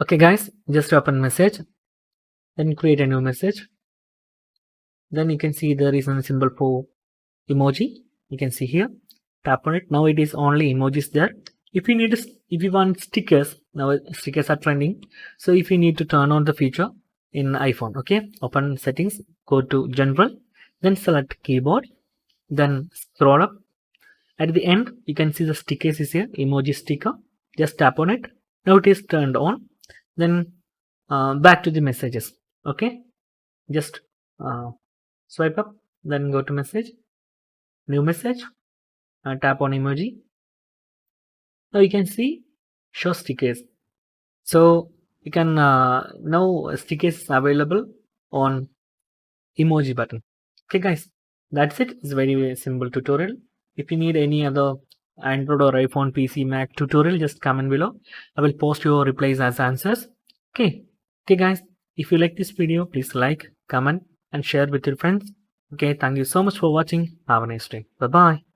Okay guys, just open message, then create a new message. Then you can see there is a symbol for emoji. You can see here, tap on it. Now it is only emojis there. If you want stickers, now stickers are trending. So if you need to turn on the feature in iPhone, okay, open settings, go to general, then select keyboard, then scroll up. At the end, you can see the stickers is here, emoji sticker. Just tap on it. Now it is turned on. Then back to the messages. Okay, just swipe up, then go to message, new message, tap on emoji. Now you can see show stickers. So you can now stickers available on emoji button. Okay guys, that's it. It's very simple tutorial. If you need any other Android or iPhone, PC, Mac tutorial, just comment below. I will post your replies as answers. Okay guys, if you like this video, please like, comment and share with your friends. Okay, thank you so much for watching. Have a nice day. Bye bye.